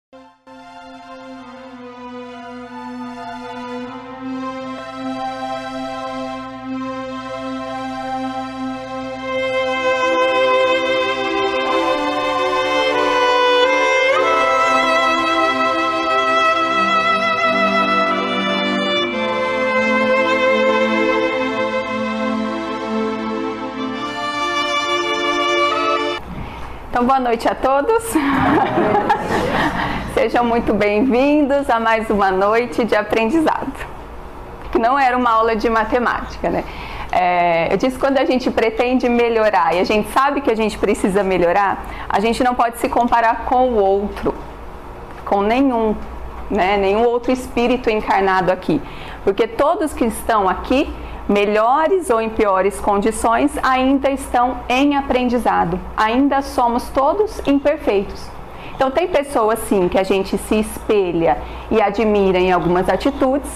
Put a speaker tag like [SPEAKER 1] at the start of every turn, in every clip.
[SPEAKER 1] Então, boa noite a todos. Sejam muito bem-vindos a mais uma noite de aprendizado. Que não era uma aula de matemática, né? Eu disse que quando a gente pretende melhorar e a gente sabe que a gente precisa melhorar, a gente não pode se comparar com o outro, com nenhum, né? Nenhum outro espírito encarnado aqui. Porque todos que estão aqui, melhores ou em piores condições, ainda estão em aprendizado. Ainda somos todos imperfeitos. Então tem pessoas sim que a gente se espelha e admira em algumas atitudes,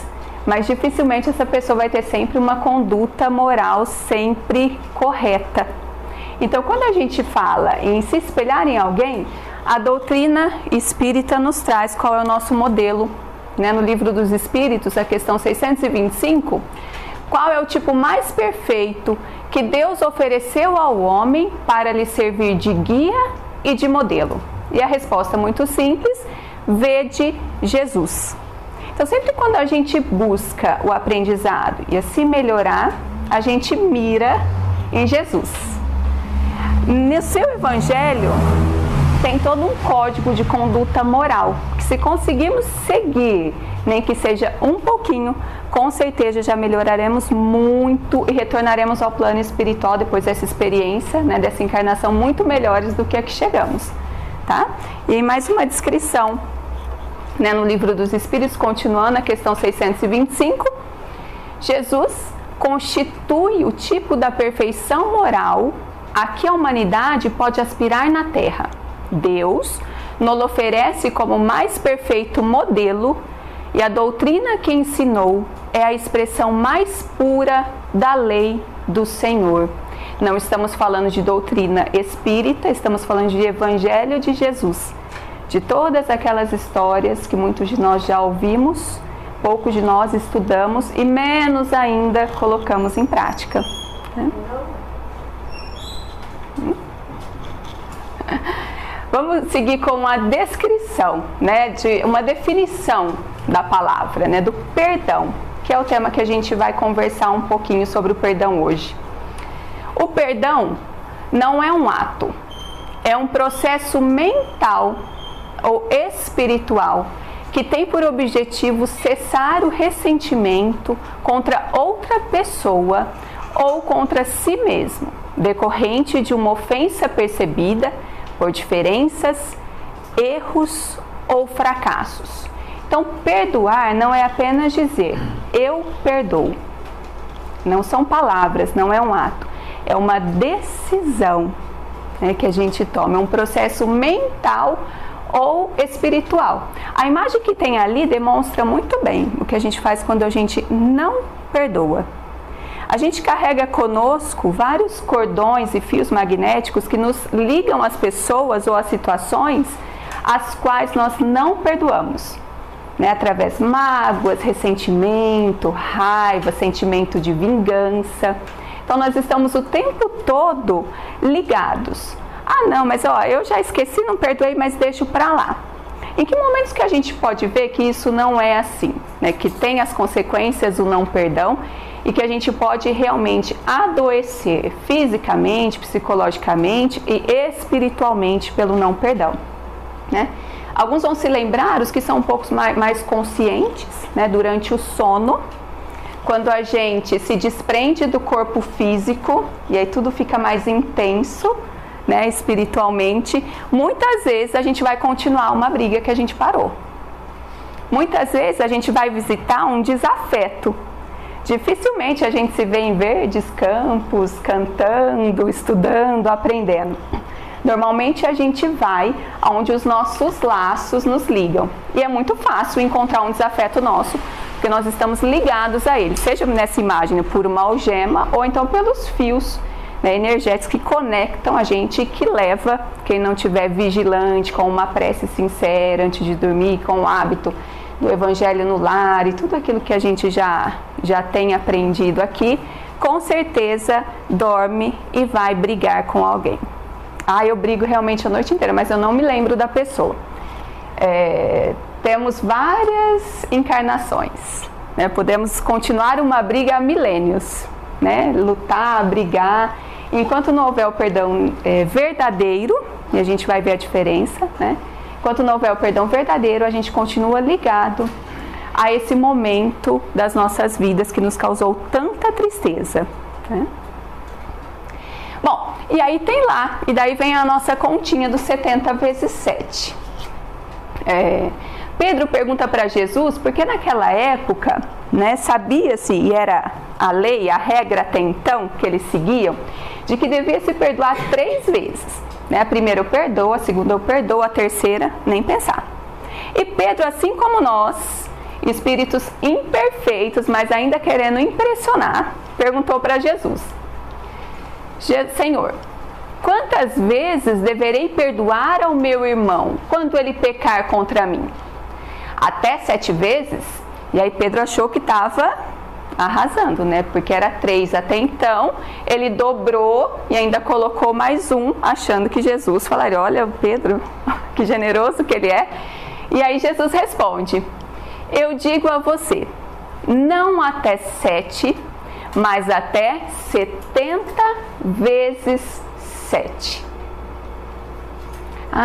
[SPEAKER 1] mas dificilmente essa pessoa vai ter sempre uma conduta moral sempre correta. Então quando a gente fala em se espelhar em alguém, a doutrina espírita nos traz qual é o nosso modelo, né? No Livro dos Espíritos, a questão 625, qual é o tipo mais perfeito que Deus ofereceu ao homem para lhe servir de guia e de modelo? E a resposta é muito simples: vede Jesus. Então, sempre quando a gente busca o aprendizado e a se melhorar, a gente mira em Jesus. No seu evangelho, tem todo um código de conduta moral, que se conseguirmos seguir, nem que seja um pouquinho, com certeza já melhoraremos muito e retornaremos ao plano espiritual depois dessa experiência, né, dessa encarnação, muito melhores do que a que chegamos, tá? E mais uma descrição, né, no Livro dos Espíritos, continuando a questão 625, Jesus constitui o tipo da perfeição moral a que a humanidade pode aspirar na Terra. Deus nos oferece como mais perfeito modelo e a doutrina que ensinou é a expressão mais pura da lei do Senhor. Não estamos falando de doutrina espírita, estamos falando de Evangelho de Jesus. De todas aquelas histórias que muitos de nós já ouvimos, poucos de nós estudamos e menos ainda colocamos em prática. Vamos seguir com a descrição, né, de uma definição da palavra, né, do perdão, que é o tema que a gente vai conversar um pouquinho sobre o perdão hoje. O perdão não é um ato, é um processo mental ou espiritual que tem por objetivo cessar o ressentimento contra outra pessoa ou contra si mesmo, decorrente de uma ofensa percebida por diferenças, erros ou fracassos. Então, perdoar não é apenas dizer, eu perdoo. Não são palavras, não é um ato. É uma decisão, né, que a gente toma. É um processo mental ou espiritual. A imagem que tem ali demonstra muito bem o que a gente faz quando a gente não perdoa. A gente carrega conosco vários cordões e fios magnéticos que nos ligam às pessoas ou às situações às quais nós não perdoamos, né? Através de mágoas, ressentimento, raiva, sentimento de vingança. Então nós estamos o tempo todo ligados. Ah não, mas ó, eu já esqueci, não perdoei, mas deixo pra lá. Em que momentos que a gente pode ver que isso não é assim, né? Que tem as consequências do não perdão e que a gente pode realmente adoecer fisicamente, psicologicamente e espiritualmente pelo não perdão, né? Alguns vão se lembrar, os que são um pouco mais conscientes, né, durante o sono, quando a gente se desprende do corpo físico e aí tudo fica mais intenso, né, espiritualmente, muitas vezes a gente vai continuar uma briga que a gente parou. Muitas vezes a gente vai visitar um desafeto. Dificilmente a gente se vê em verdes campos, cantando, estudando, aprendendo. Normalmente a gente vai onde os nossos laços nos ligam. E é muito fácil encontrar um desafeto nosso, porque nós estamos ligados a ele, seja nessa imagem por uma algema ou então pelos fios, né, energéticos que conectam a gente e que leva, quem não tiver vigilante, com uma prece sincera antes de dormir, com o hábito do Evangelho no lar e tudo aquilo que a gente já tem aprendido aqui, com certeza dorme e vai brigar com alguém. Eu brigo realmente a noite inteira, mas eu não me lembro da pessoa. Temos várias encarnações, né? Podemos continuar uma briga há milênios, né? Lutar, brigar, enquanto não houver o perdão verdadeiro, e a gente vai ver a diferença, né? Enquanto não houver o perdão verdadeiro, a gente continua ligado a esse momento das nossas vidas que nos causou tanta tristeza, né? Bom, e aí tem lá, e daí vem a nossa continha dos 70 vezes 7. Pedro pergunta para Jesus, porque naquela época, né, sabia-se, e era a lei, a regra até então que eles seguiam, de que devia se perdoar 3 vezes. Né? A primeira eu perdoo, a segunda eu perdoo, a terceira nem pensar. E Pedro, assim como nós, espíritos imperfeitos, mas ainda querendo impressionar, perguntou para Jesus: Senhor, quantas vezes deverei perdoar ao meu irmão quando ele pecar contra mim? Até 7 vezes? E aí Pedro achou que estava arrasando, né? Porque era 3 até então, ele dobrou e ainda colocou mais 1, achando que Jesus falaria: olha, Pedro, que generoso que ele é. E aí Jesus responde: eu digo a você, não até 7, mas até 70 vezes 7.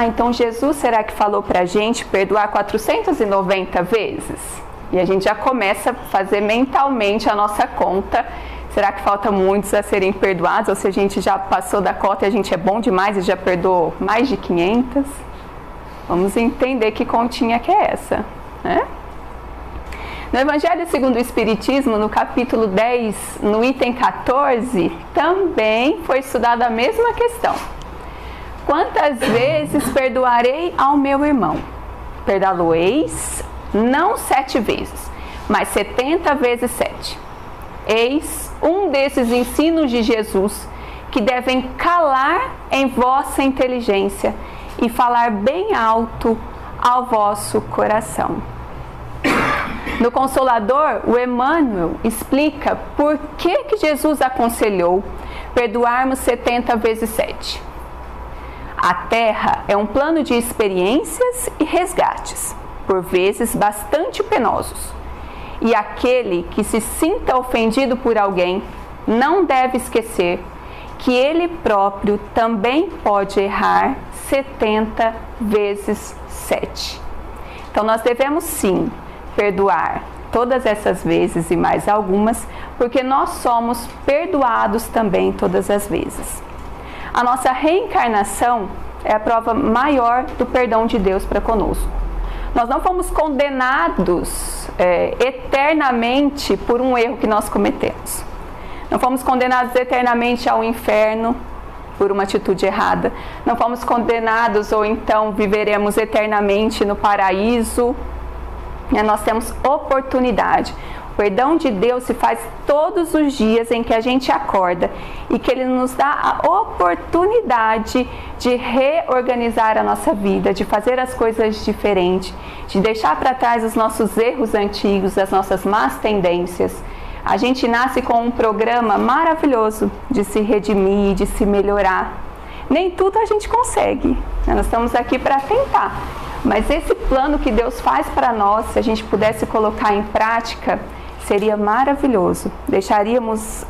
[SPEAKER 1] Então Jesus, será que falou pra gente perdoar 490 vezes? E a gente já começa a fazer mentalmente a nossa conta. Será que falta muitos a serem perdoados? Ou se a gente já passou da cota e a gente é bom demais e já perdoou mais de 500? Vamos entender que continha que é essa, né? No Evangelho segundo o Espiritismo, no capítulo 10, no item 14, também foi estudada a mesma questão. Quantas vezes perdoarei ao meu irmão? Perdoá-lo-eis, não 7 vezes, mas 70 vezes 7. Eis um desses ensinos de Jesus que devem calar em vossa inteligência e falar bem alto ao vosso coração. No Consolador, o Emmanuel explica por que Jesus aconselhou perdoarmos 70 vezes 7. A Terra é um plano de experiências e resgates, por vezes bastante penosos. E aquele que se sinta ofendido por alguém não deve esquecer que ele próprio também pode errar 70 vezes 7. Então nós devemos sim perdoar todas essas vezes e mais algumas, porque nós somos perdoados também todas as vezes. A nossa reencarnação é a prova maior do perdão de Deus para conosco. Nós não fomos condenados eternamente por um erro que nós cometemos. Não fomos condenados eternamente ao inferno por uma atitude errada. Não fomos condenados ou então viveremos eternamente no paraíso. Nós temos oportunidade. O perdão de Deus se faz todos os dias em que a gente acorda e que Ele nos dá a oportunidade de reorganizar a nossa vida, de fazer as coisas diferentes, de deixar para trás os nossos erros antigos, as nossas más tendências. A gente nasce com um programa maravilhoso de se redimir, de se melhorar. Nem tudo a gente consegue, nós estamos aqui para tentar. Mas esse plano que Deus faz para nós, se a gente pudesse colocar em prática, seria maravilhoso. Deixaríamos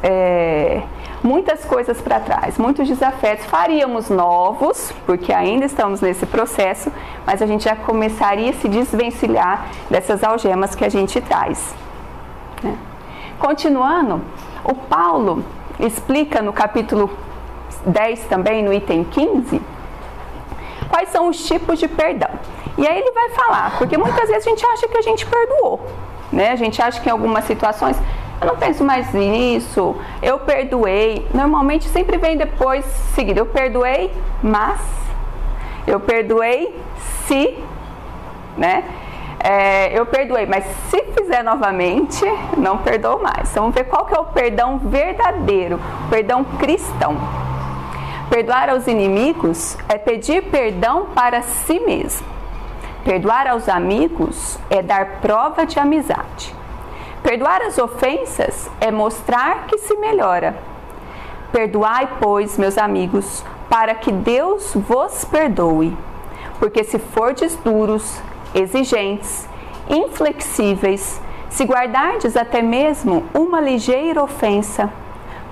[SPEAKER 1] muitas coisas para trás, muitos desafios. Faríamos novos, porque ainda estamos nesse processo, mas a gente já começaria a se desvencilhar dessas algemas que a gente traz, né? Continuando, o Paulo explica no capítulo 10 também, no item 15, quais são os tipos de perdão. E aí ele vai falar, porque muitas vezes a gente acha que a gente perdoou, né? A gente acha que em algumas situações, eu não penso mais nisso, eu perdoei. Normalmente sempre vem depois seguido, eu perdoei, mas, eu perdoei se, né? eu perdoei, mas se fizer novamente, não perdoo mais. Então, vamos ver qual que é o perdão verdadeiro, o perdão cristão. Perdoar aos inimigos é pedir perdão para si mesmo. Perdoar aos amigos é dar prova de amizade. Perdoar as ofensas é mostrar que se melhora. Perdoai, pois, meus amigos, para que Deus vos perdoe. Porque se fordes duros, exigentes, inflexíveis, se guardardes até mesmo uma ligeira ofensa,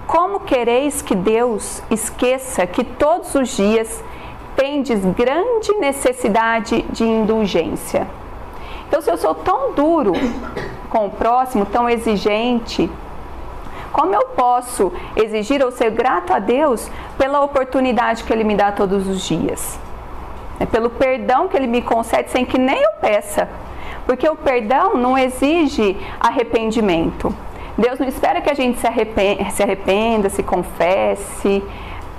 [SPEAKER 1] como quereis que Deus esqueça que todos os dias tendes grande necessidade de indulgência? Então, se eu sou tão duro com o próximo, tão exigente, como eu posso exigir ou ser grato a Deus pela oportunidade que Ele me dá todos os dias? Pelo perdão que Ele me concede sem que nem eu peça. Porque o perdão não exige arrependimento. Deus não espera que a gente se arrependa, se confesse,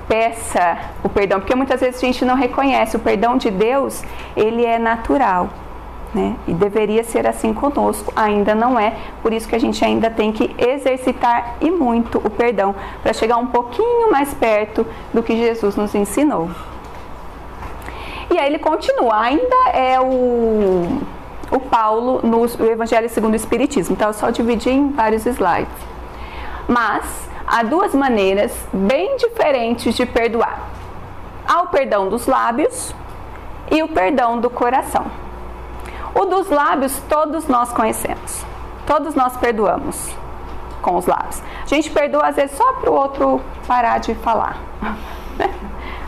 [SPEAKER 1] peça o perdão. Porque muitas vezes a gente não reconhece. O perdão de Deus, ele é natural, né? E deveria ser assim conosco. Ainda não é. Por isso que a gente ainda tem que exercitar e muito o perdão. Para chegar um pouquinho mais perto do que Jesus nos ensinou. E aí ele continua. Ainda é o Paulo no Evangelho segundo o Espiritismo. Então eu só dividi em vários slides. Mas há duas maneiras bem diferentes de perdoar. Há o perdão dos lábios e o perdão do coração. O dos lábios todos nós conhecemos. Todos nós perdoamos com os lábios. A gente perdoa às vezes só para o outro parar de falar.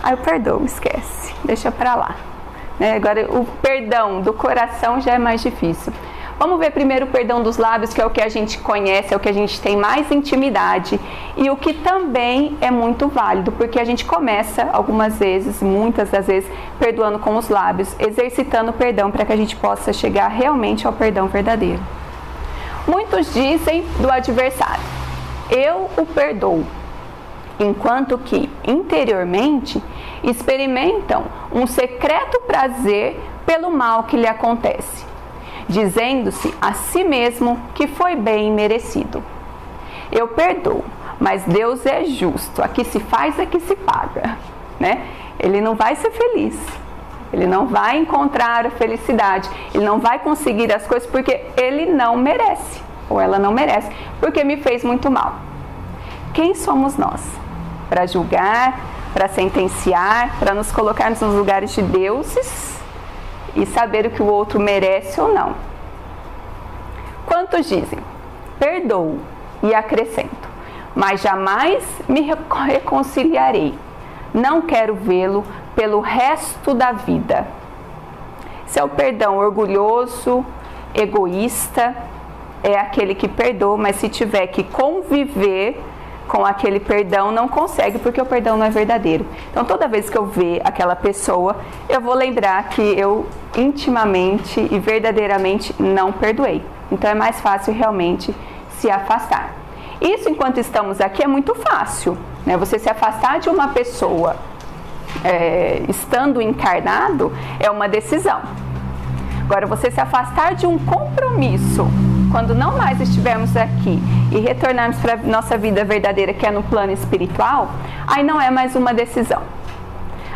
[SPEAKER 1] Aí eu perdoo, esquece, deixa para lá. Agora, o perdão do coração já é mais difícil. Vamos ver primeiro o perdão dos lábios, que é o que a gente conhece, é o que a gente tem mais intimidade e o que também é muito válido, porque a gente começa algumas vezes, muitas das vezes, perdoando com os lábios, exercitando o perdão para que a gente possa chegar realmente ao perdão verdadeiro. Muitos dizem do adversário: eu o perdoo, enquanto que interiormente experimentam um secreto prazer pelo mal que lhe acontece, dizendo-se a si mesmo que foi bem merecido. Eu perdoo, mas Deus é justo, aqui se faz, aqui se paga, né? Ele não vai ser feliz, ele não vai encontrar a felicidade, ele não vai conseguir as coisas porque ele não merece, ou ela não merece, porque me fez muito mal. Quem somos nós para julgar, para sentenciar, para nos colocarmos nos lugares de deuses e saber o que o outro merece ou não? Quantos dizem: perdoo e acrescento, mas jamais me reconciliarei, não quero vê-lo pelo resto da vida. Esse é o perdão orgulhoso, egoísta, é aquele que perdoa, mas se tiver que conviver com aquele perdão, não consegue, porque o perdão não é verdadeiro. Então, toda vez que eu ver aquela pessoa, eu vou lembrar que eu intimamente e verdadeiramente não perdoei. Então, é mais fácil realmente se afastar. Isso, enquanto estamos aqui, é muito fácil, né? Você se afastar de uma pessoa estando encarnado é uma decisão. Agora, você se afastar de um compromisso, quando não mais estivermos aqui e retornarmos para a nossa vida verdadeira, que é no plano espiritual, aí não é mais uma decisão.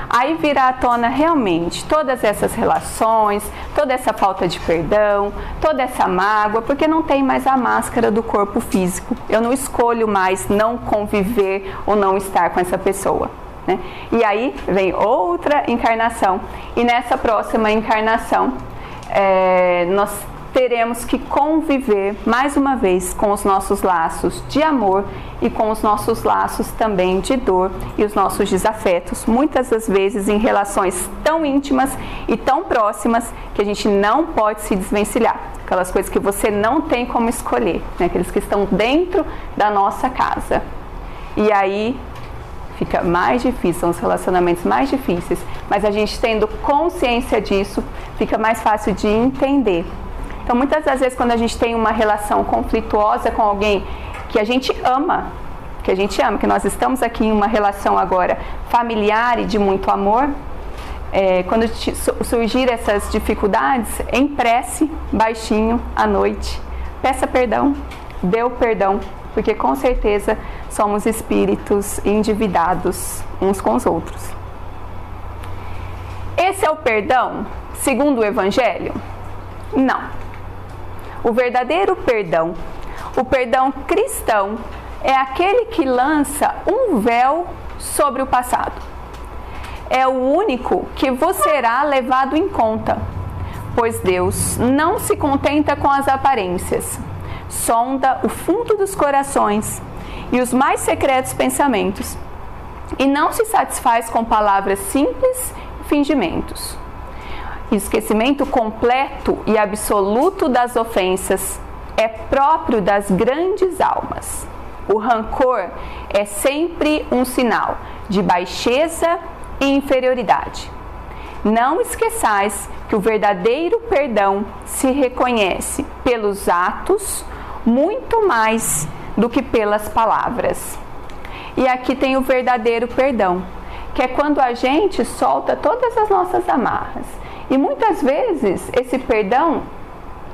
[SPEAKER 1] Aí virá à tona realmente todas essas relações, toda essa falta de perdão, toda essa mágoa, porque não tem mais a máscara do corpo físico. Eu não escolho mais não conviver ou não estar com essa pessoa, né? E aí vem outra encarnação, e nessa próxima encarnação nós teremos que conviver mais uma vez com os nossos laços de amor e com os nossos laços também de dor e os nossos desafetos, muitas das vezes em relações tão íntimas e tão próximas que a gente não pode se desvencilhar. Aquelas coisas que você não tem como escolher, né? Aqueles que estão dentro da nossa casa. E aí fica mais difícil, são os relacionamentos mais difíceis, mas a gente tendo consciência disso, fica mais fácil de entender. Então, muitas das vezes, quando a gente tem uma relação conflituosa com alguém que a gente ama, que nós estamos aqui em uma relação agora familiar e de muito amor, quando surgir essas dificuldades, em prece, baixinho, à noite, peça perdão, dê o perdão, porque com certeza somos espíritos endividados uns com os outros. Esse é o perdão segundo o Evangelho? Não. O verdadeiro perdão, o perdão cristão, é aquele que lança um véu sobre o passado. É o único que vos será levado em conta, pois Deus não se contenta com as aparências, sonda o fundo dos corações e os mais secretos pensamentos, e não se satisfaz com palavras simples e fingimentos. Esquecimento completo e absoluto das ofensas é próprio das grandes almas. O rancor é sempre um sinal de baixeza e inferioridade. Não esqueçais que o verdadeiro perdão se reconhece pelos atos muito mais do que pelas palavras. E aqui tem o verdadeiro perdão, que é quando a gente solta todas as nossas amarras. E muitas vezes esse perdão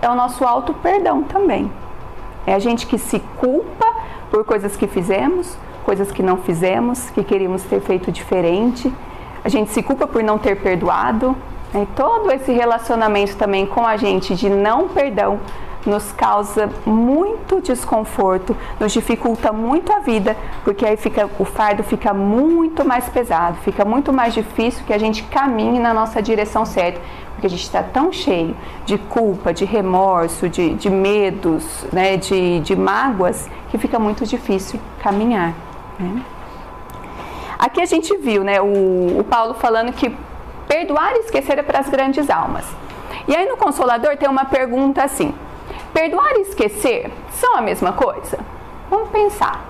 [SPEAKER 1] é o nosso auto-perdão também. É a gente que se culpa por coisas que fizemos, coisas que não fizemos, que queríamos ter feito diferente. A gente se culpa por não ter perdoado. E todo esse relacionamento também com a gente de não perdão nos causa muito desconforto, nos dificulta muito a vida, porque aí o fardo fica muito mais pesado, fica muito mais difícil que a gente caminhe na nossa direção certa, porque a gente está tão cheio de culpa, de remorso, de medos, né, de mágoas, que fica muito difícil caminhar, né? Aqui a gente viu, né, o Paulo falando que perdoar e esquecer é para as grandes almas. E aí no Consolador tem uma pergunta assim: perdoar e esquecer são a mesma coisa? Vamos pensar,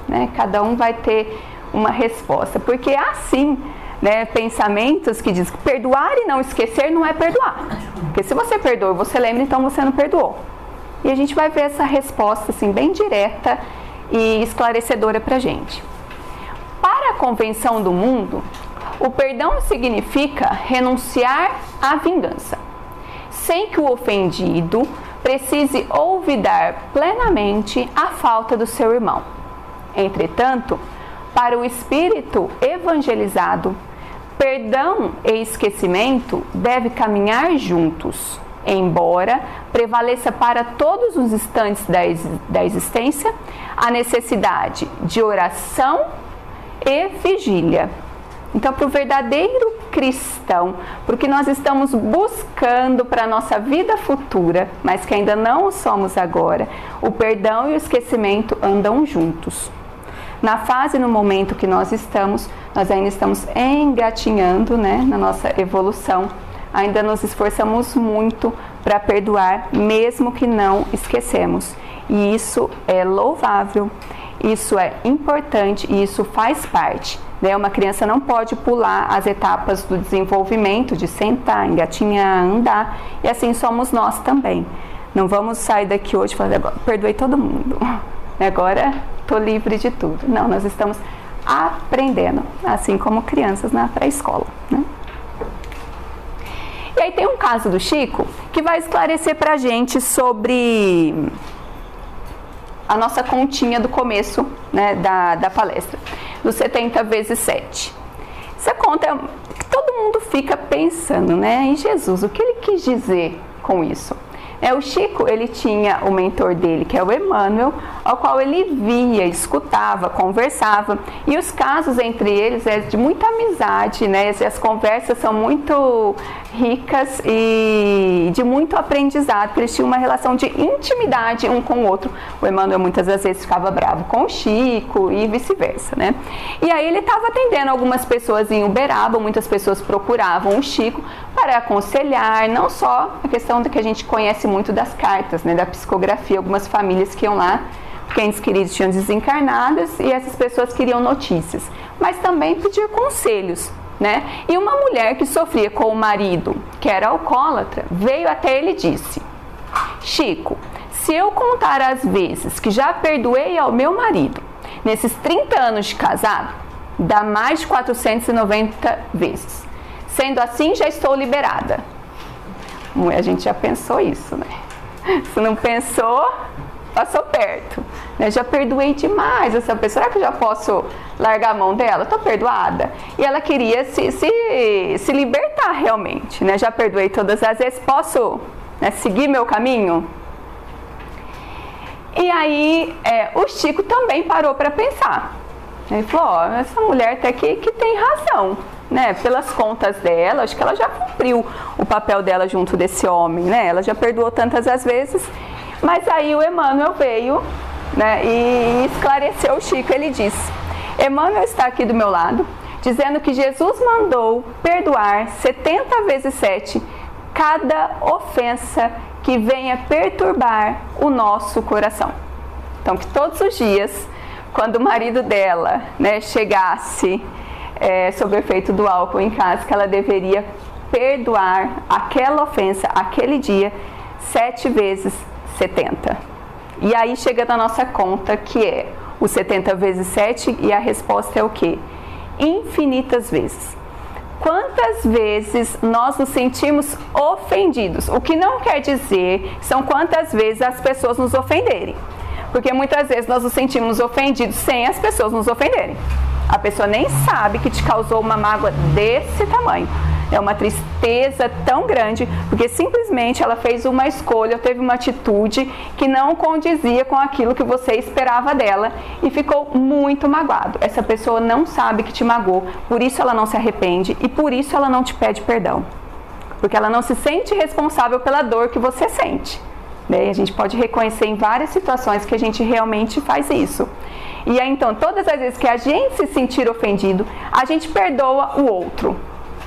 [SPEAKER 1] né? Cada um vai ter uma resposta, porque há sim, né, pensamentos que dizem que perdoar e não esquecer não é perdoar. Porque se você perdoa e você lembra, então você não perdoou. E a gente vai ver essa resposta assim, bem direta e esclarecedora para a gente. Para a convenção do mundo, o perdão significa renunciar à vingança, sem que o ofendido precise olvidar plenamente a falta do seu irmão. Entretanto, para o espírito evangelizado, perdão e esquecimento devem caminhar juntos, embora prevaleça para todos os instantes da existência a necessidade de oração e vigília. Então, para o verdadeiro cristão, para o que nós estamos buscando para a nossa vida futura, mas que ainda não o somos agora, o perdão e o esquecimento andam juntos. Na fase, no momento que nós ainda estamos engatinhando, né, na nossa evolução, ainda nos esforçamos muito para perdoar, mesmo que não esquecemos. E isso é louvável, isso é importante e isso faz parte. Uma criança não pode pular as etapas do desenvolvimento, de sentar, engatinhar, andar, e assim somos nós também. Não vamos sair daqui hoje e falar, agora perdoei todo mundo, agora estou livre de tudo. Não, nós estamos aprendendo, assim como crianças na pré-escola, né? E aí tem um caso do Chico que vai esclarecer pra gente sobre a nossa continha do começo, né, da palestra, dos 70 vezes 7. Essa conta é que todo mundo fica pensando, né, em Jesus, o que ele quis dizer com isso? O Chico, ele tinha o mentor dele, que é o Emmanuel, ao qual ele via, escutava, conversava, e os casos entre eles é de muita amizade, né? As conversas são muito ricas e de muito aprendizado, porque eles tinham uma relação de intimidade um com o outro. O Emmanuel muitas das vezes ficava bravo com o Chico e vice-versa, né? E aí ele estava atendendo algumas pessoas em Uberaba, muitas pessoas procuravam o Chico para aconselhar, não só a questão da que a gente conhece muito das cartas, né, da psicografia, algumas famílias que iam lá, porque entes queridos tinham desencarnadas e essas pessoas queriam notícias, mas também pedir conselhos, né? E uma mulher que sofria com o marido, que era alcoólatra, veio até ele e disse: Chico, se eu contar as vezes que já perdoei ao meu marido, nesses 30 anos de casado, dá mais de 490 vezes. Sendo assim, já estou liberada. A gente já pensou isso, né? Se não pensou, passou perto. Né? Já perdoei demais essa pessoa. Será que eu já posso largar a mão dela? Estou perdoada. E ela queria se libertar realmente. Né? Já perdoei todas as vezes. Posso, né, seguir meu caminho? E aí o Chico também parou para pensar. Ele falou, essa mulher até que tem razão. Né? Pelas contas dela, acho que ela já cumpriu o papel dela junto desse homem. Né? Ela já perdoou tantas as vezes. Mas aí o Emmanuel veio, né, e esclareceu o Chico. Ele disse, Emmanuel está aqui do meu lado, dizendo que Jesus mandou perdoar 70 vezes 7 cada ofensa que venha perturbar o nosso coração. Então, que todos os dias, quando o marido dela, né, chegasse sob o efeito do álcool em casa, que ela deveria perdoar aquela ofensa, aquele dia, 7 vezes 70. E aí chega na nossa conta, que é o 70 vezes 7, e a resposta é o quê? Infinitas vezes. Quantas vezes nós nos sentimos ofendidos? O que não quer dizer são quantas vezes as pessoas nos ofenderem. Porque muitas vezes nós nos sentimos ofendidos sem as pessoas nos ofenderem. A pessoa nem sabe que te causou uma mágoa desse tamanho. É uma tristeza tão grande, porque simplesmente ela fez uma escolha, teve uma atitude que não condizia com aquilo que você esperava dela e ficou muito magoado. Essa pessoa não sabe que te magoou, por isso ela não se arrepende e por isso ela não te pede perdão. Porque ela não se sente responsável pela dor que você sente. Né? A gente pode reconhecer em várias situações que a gente realmente faz isso. E aí, então, todas as vezes que a gente se sentir ofendido, a gente perdoa o outro.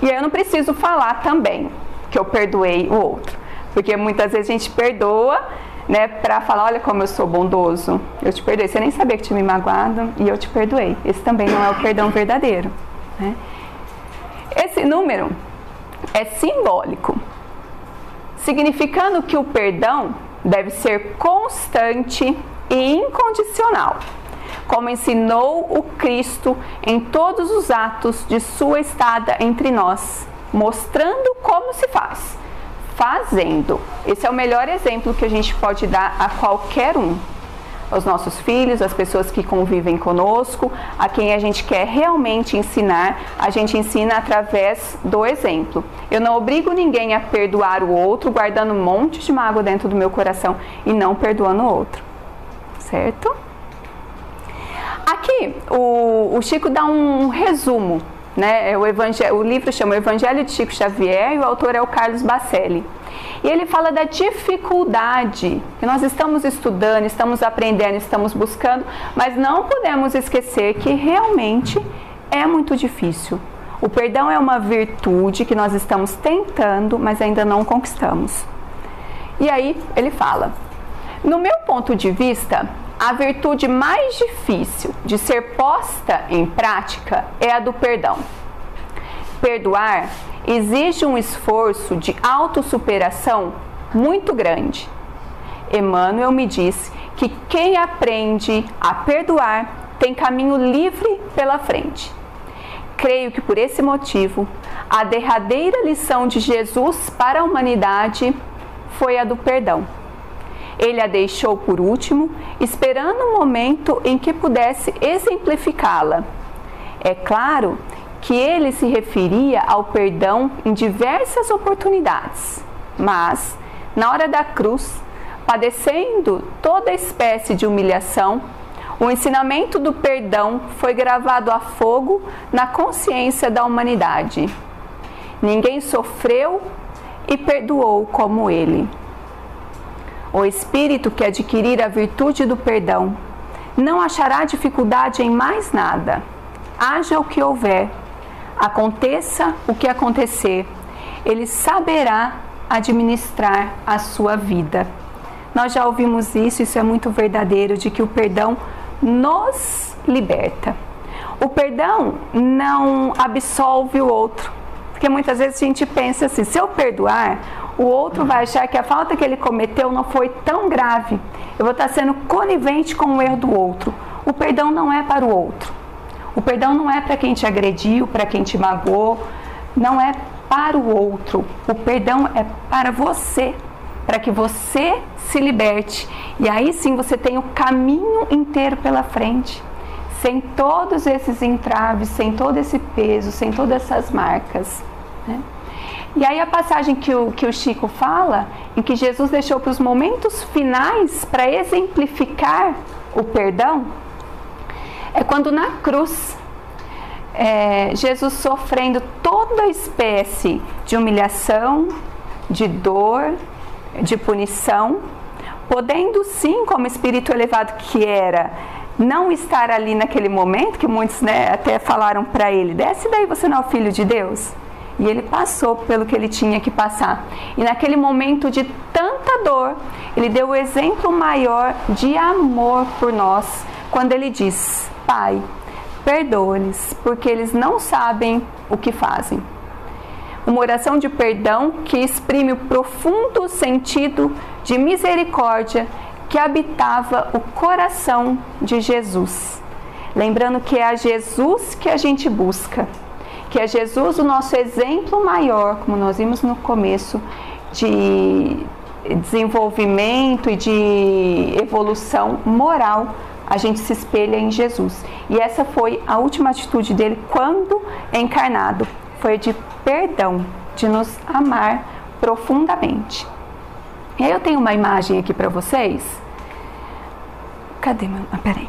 [SPEAKER 1] E aí eu não preciso falar também que eu perdoei o outro. Porque muitas vezes a gente perdoa, né, para falar, olha como eu sou bondoso. Eu te perdoei, você nem sabia que tinha me magoado e eu te perdoei. Esse também não é o perdão verdadeiro. Né? Esse número é simbólico, significando que o perdão deve ser constante e incondicional, como ensinou o Cristo em todos os atos de sua estada entre nós, mostrando como se faz, fazendo. Esse é o melhor exemplo que a gente pode dar a qualquer um, aos nossos filhos, às pessoas que convivem conosco, a quem a gente quer realmente ensinar, a gente ensina através do exemplo. Eu não obrigo ninguém a perdoar o outro, guardando um monte de mágoa dentro do meu coração e não perdoando o outro, certo? Aqui, o Chico dá um resumo, né? O livro chama O Evangelho de Chico Xavier e o autor é o Carlos Bacelli. E ele fala da dificuldade que nós estamos estudando, estamos aprendendo, estamos buscando, mas não podemos esquecer que realmente é muito difícil. O perdão é uma virtude que nós estamos tentando, mas ainda não conquistamos. E aí ele fala, no meu ponto de vista, a virtude mais difícil de ser posta em prática é a do perdão. Perdoar exige um esforço de autossuperação muito grande. Emmanuel me disse que quem aprende a perdoar tem caminho livre pela frente. Creio que por esse motivo, a derradeira lição de Jesus para a humanidade foi a do perdão. Ele a deixou por último, esperando um momento em que pudesse exemplificá-la. É claro que ele se referia ao perdão em diversas oportunidades, mas, na hora da cruz, padecendo toda espécie de humilhação, o ensinamento do perdão foi gravado a fogo na consciência da humanidade. Ninguém sofreu e perdoou como ele. O espírito que adquirir a virtude do perdão não achará dificuldade em mais nada. Haja o que houver, aconteça o que acontecer, ele saberá administrar a sua vida. Nós já ouvimos isso é muito verdadeiro, de que o perdão nos liberta. O perdão não absolve o outro, porque muitas vezes a gente pensa assim, se eu perdoar, o outro vai achar que a falta que ele cometeu não foi tão grave. Eu vou estar sendo conivente com o erro do outro. O perdão não é para o outro. O perdão não é para quem te agrediu, para quem te magoou. Não é para o outro, o perdão é para você, para que você se liberte. E aí sim você tem o caminho inteiro pela frente, sem todos esses entraves, sem todo esse peso, sem todas essas marcas, né? E aí a passagem que o Chico fala, em que Jesus deixou para os momentos finais para exemplificar o perdão, é quando na cruz, Jesus sofrendo toda espécie de humilhação, de dor, de punição, podendo sim, como espírito elevado que era, não estar ali naquele momento, que muitos, né, até falaram para ele, desce daí, você não é o Filho de Deus? E ele passou pelo que ele tinha que passar. E naquele momento de tanta dor, ele deu o exemplo maior de amor por nós, quando ele diz, Pai, perdoa-lhes, porque eles não sabem o que fazem. Uma oração de perdão que exprime o profundo sentido de misericórdia que habitava o coração de Jesus. Lembrando que é a Jesus que a gente busca, que é Jesus o nosso exemplo maior, como nós vimos no começo, de desenvolvimento e de evolução moral. A gente se espelha em Jesus. E essa foi a última atitude dele quando encarnado. Foi de perdão, de nos amar profundamente. E aí eu tenho uma imagem aqui para vocês. Cadê meu... peraí.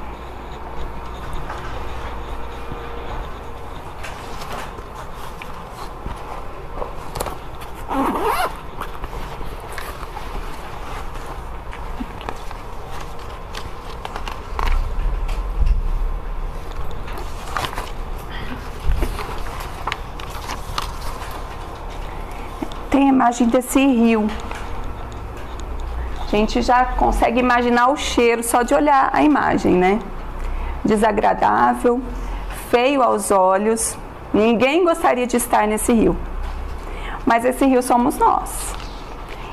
[SPEAKER 1] Tem a imagem desse rio. A gente já consegue imaginar o cheiro só de olhar a imagem, né? Desagradável, feio aos olhos. Ninguém gostaria de estar nesse rio. Mas esse rio somos nós.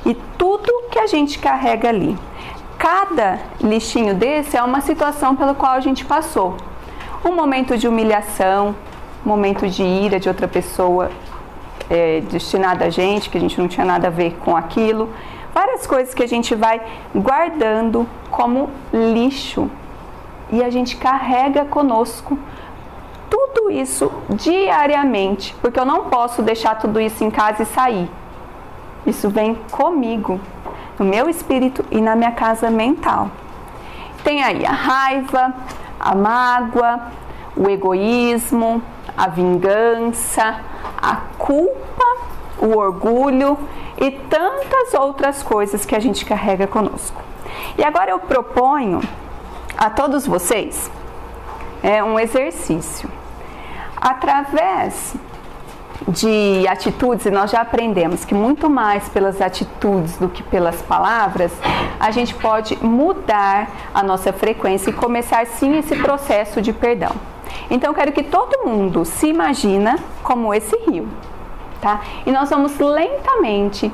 [SPEAKER 1] E tudo que a gente carrega ali. Cada lixinho desse é uma situação pela qual a gente passou. Um momento de humilhação, um momento de ira de outra pessoa, destinada a gente, que a gente não tinha nada a ver com aquilo. Várias coisas que a gente vai guardando como lixo. E a gente carrega conosco tudo isso diariamente. Porque eu não posso deixar tudo isso em casa e sair. Isso vem comigo, no meu espírito e na minha casa mental. Tem aí a raiva, a mágoa, o egoísmo, a vingança, a culpa, o orgulho e tantas outras coisas que a gente carrega conosco. E agora eu proponho a todos vocês um exercício. Através de atitudes, e nós já aprendemos que muito mais pelas atitudes do que pelas palavras, a gente pode mudar a nossa frequência e começar sim esse processo de perdão. Então eu quero que todo mundo se imagina como esse rio, tá? E nós vamos lentamente,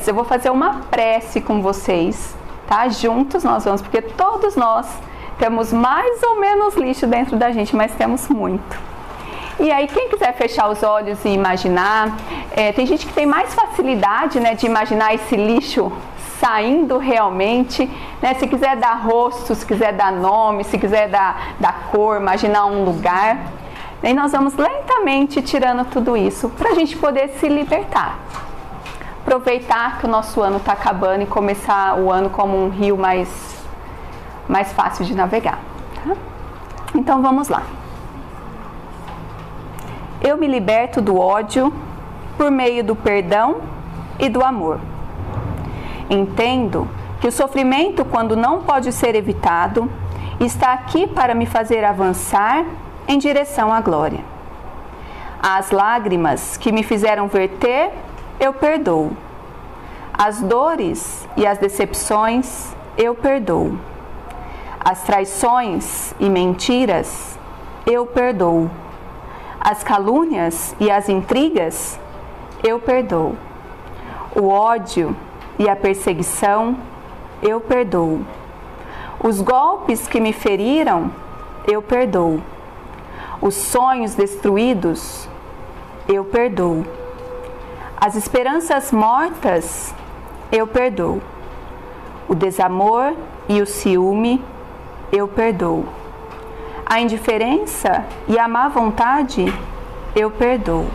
[SPEAKER 1] eu vou fazer uma prece com vocês, tá? Juntos nós vamos, porque todos nós temos mais ou menos lixo dentro da gente, mas temos muito. E aí quem quiser fechar os olhos e imaginar, tem gente que tem mais facilidade, né, de imaginar esse lixo saindo realmente, né? Se quiser dar rosto, se quiser dar nome, se quiser dar cor, imaginar um lugar. E nós vamos lentamente tirando tudo isso para a gente poder se libertar. Aproveitar que o nosso ano está acabando e começar o ano como um rio mais fácil de navegar. Tá? Então vamos lá. Eu me liberto do ódio por meio do perdão e do amor. Entendo que o sofrimento, quando não pode ser evitado, está aqui para me fazer avançar em direção à glória. As lágrimas que me fizeram verter, eu perdoo. As dores e as decepções, eu perdoo. As traições e mentiras, eu perdoo. As calúnias e as intrigas, eu perdoo. O ódio e a perseguição, eu perdoo. Os golpes que me feriram, eu perdoo. Os sonhos destruídos, eu perdoo. As esperanças mortas, eu perdoo. O desamor e o ciúme, eu perdoo. A indiferença e a má vontade, eu perdoo.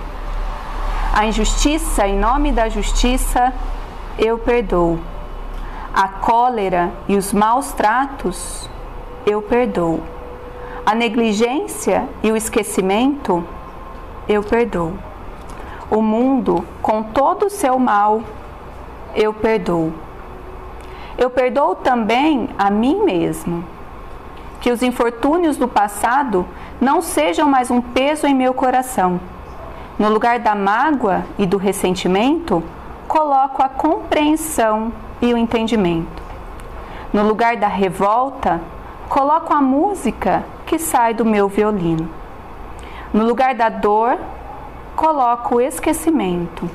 [SPEAKER 1] A injustiça em nome da justiça, eu perdoo. A cólera e os maus tratos, eu perdoo. A negligência e o esquecimento, eu perdoo. O mundo, com todo o seu mal, eu perdoo. Eu perdoo também a mim mesmo. Que os infortúnios do passado não sejam mais um peso em meu coração. No lugar da mágoa e do ressentimento, coloco a compreensão e o entendimento. No lugar da revolta, coloco a música que sai do meu violino. No lugar da dor, coloco o esquecimento.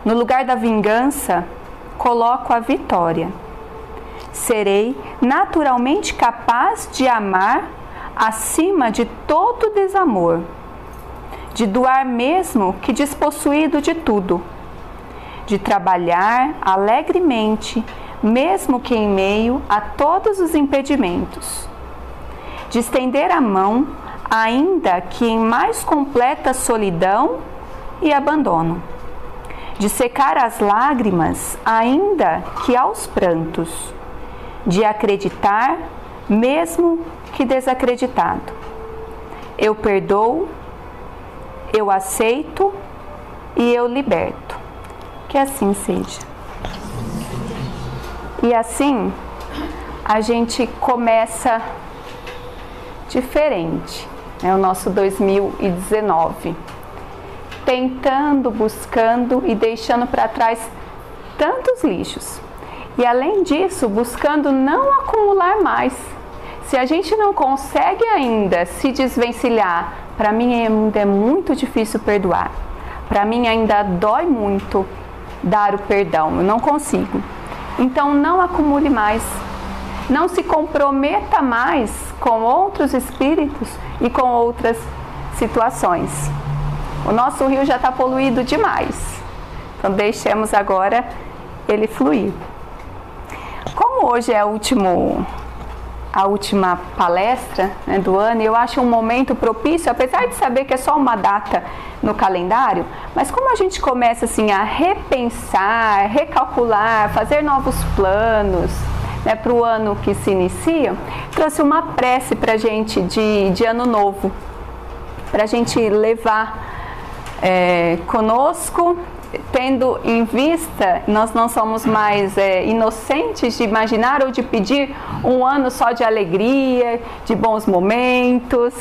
[SPEAKER 1] No lugar da vingança, coloco a vitória. Serei naturalmente capaz de amar acima de todo desamor, de doar mesmo que despossuído de tudo, de trabalhar alegremente, mesmo que em meio a todos os impedimentos, de estender a mão, ainda que em mais completa solidão e abandono, de secar as lágrimas, ainda que aos prantos, de acreditar, mesmo que desacreditado. Eu perdoo, eu aceito e eu liberto. Que assim seja. E assim, a gente começa diferente, né, o nosso 2019. Tentando, buscando e deixando para trás tantos lixos. E além disso, buscando não acumular mais. Se a gente não consegue ainda se desvencilhar, para mim ainda é muito difícil perdoar. Para mim ainda dói muito dar o perdão, eu não consigo. Então não acumule mais. Não se comprometa mais com outros espíritos e com outras situações. O nosso rio já está poluído demais. Então deixemos agora ele fluir. Como hoje é a última palestra, né, do ano, eu acho um momento propício, apesar de saber que é só uma data no calendário, mas como a gente começa assim a repensar, recalcular, fazer novos planos, né, para o ano que se inicia, trouxe uma prece para a gente de ano novo, para a gente levar conosco, tendo em vista, nós não somos mais inocentes de imaginar ou de pedir um ano só de alegria, de bons momentos,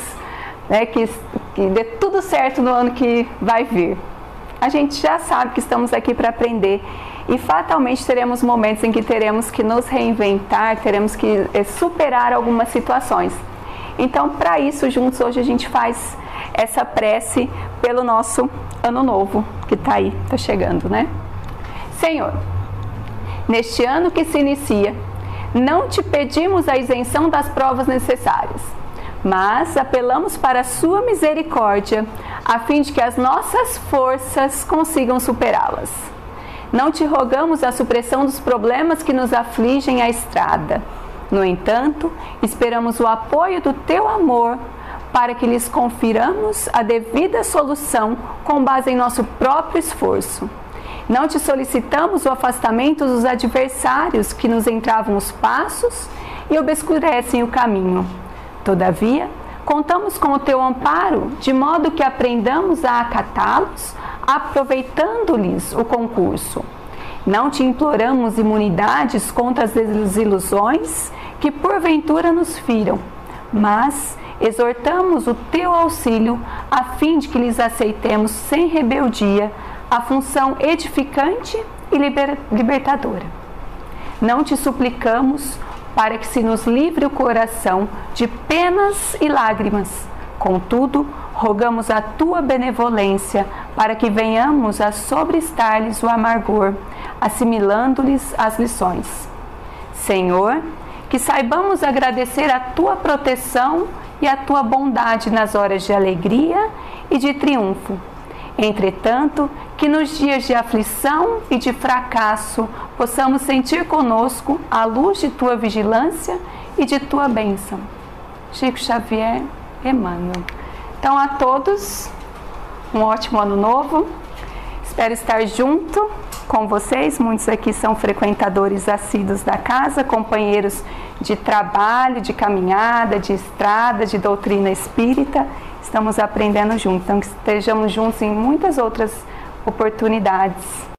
[SPEAKER 1] né, que dê tudo certo no ano que vai vir. A gente já sabe que estamos aqui para aprender e fatalmente teremos momentos em que teremos que nos reinventar, teremos que superar algumas situações. Então, para isso, juntos hoje a gente faz essa prece pelo nosso ano novo, que está aí, está chegando, né? Senhor, neste ano que se inicia, não te pedimos a isenção das provas necessárias, mas apelamos para a sua misericórdia, a fim de que as nossas forças consigam superá-las. Não te rogamos a supressão dos problemas que nos afligem à estrada. No entanto, esperamos o apoio do teu amor para que lhes confiramos a devida solução com base em nosso próprio esforço. Não te solicitamos o afastamento dos adversários que nos entravam os passos e obscurecem o caminho. Todavia, contamos com o teu amparo, de modo que aprendamos a acatá-los, aproveitando-lhes o concurso. Não te imploramos imunidades contra as desilusões que porventura nos firam, mas exortamos o teu auxílio a fim de que lhes aceitemos sem rebeldia a função edificante e libertadora. Não te suplicamos para que se nos livre o coração de penas e lágrimas. Contudo, rogamos a tua benevolência para que venhamos a sobrestar-lhes o amargor, assimilando-lhes as lições. Senhor, que saibamos agradecer a tua proteção e a tua bondade nas horas de alegria e de triunfo. Entretanto, que nos dias de aflição e de fracasso possamos sentir conosco a luz de tua vigilância e de tua bênção. Chico Xavier, Emmanuel. Então, a todos, um ótimo ano novo. Espero estar junto com vocês. Muitos aqui são frequentadores assíduos da casa, companheiros de trabalho, de caminhada, de estrada, de doutrina espírita. Estamos aprendendo juntos. Então, que estejamos juntos em muitas outras oportunidades.